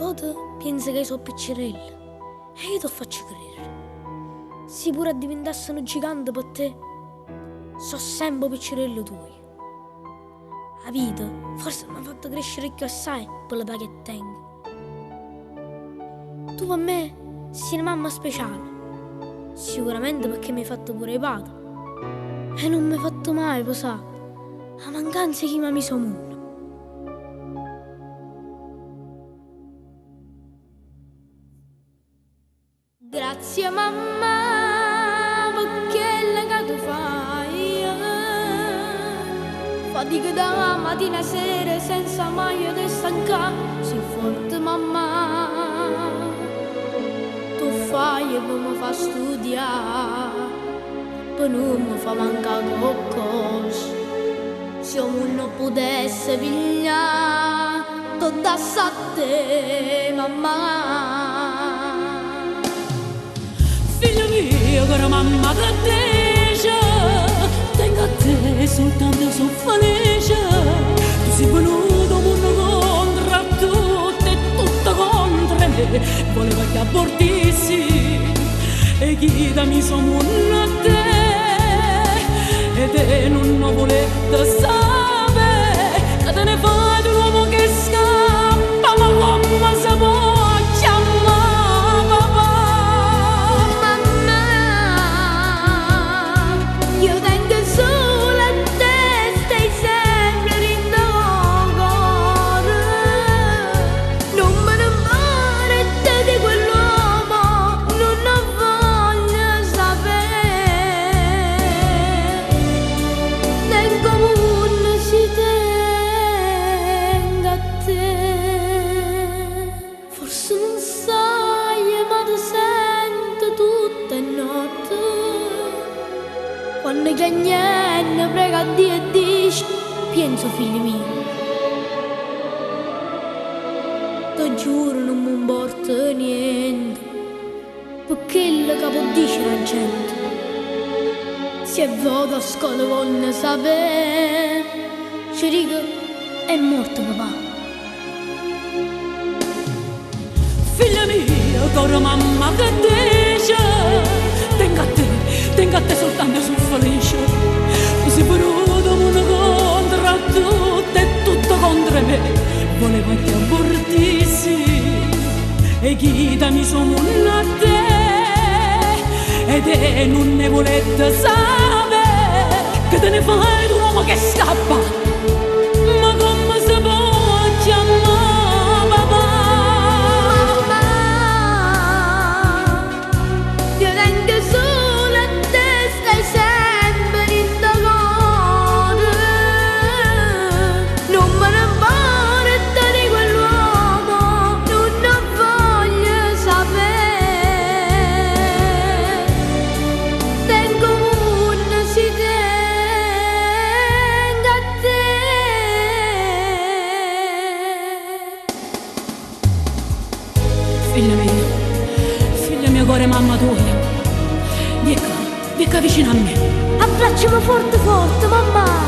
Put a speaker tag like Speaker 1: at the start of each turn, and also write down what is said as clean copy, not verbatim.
Speaker 1: foto pensa che sono piccirella e io ti faccio credere. Se pure diventassero giganti per te, so sempre piccirello tuo. La vita forse mi ha fatto crescere più assai per l'età che tengo. Tu per me sei una mamma speciale, sicuramente perché mi hai fatto pure i padri e non mi hai fatto mai posare la mancanza che mi ha meso mondo. Grazie mamma per quello che tu fai, fatica da mattina a sera senza mai te stancare, sei forte mamma, tu fai e poi mi fa studiare, poi non mi fa mancare qualcosa, se io non potesse pigliare, tutto a te mamma.
Speaker 2: Figlio mio, cara mamma che dice, tengo a te soltanto sono felice. Tu sei venuto mondo contro tutto e tutto contro me. Voleva che abortissi e chi da mi sono a te. E te non volete sapere che te ne fai di un uomo che scappa, ma come si può?
Speaker 1: Quando che niente prega a Dio e dice, penso figli miei, ti giuro non mi importa niente, perché il capo dice la gente, se vado a scuola voglio sapere, ci dico è morto papà.
Speaker 2: Figlia mia, caro mamma che dice, tengo a te soltanto sono felice. Tu sei venuto uno contro tutto e tutto contro me. Voleva che abortissi e chi da mi sono a te. E te non ne volete sapere che te ne fai d'un uomo che scappa. Ma come si può chiamare papà? Figlia mia cuore mamma tua, vieni qua vicino a me.
Speaker 1: Abbracciami forte forte mamma.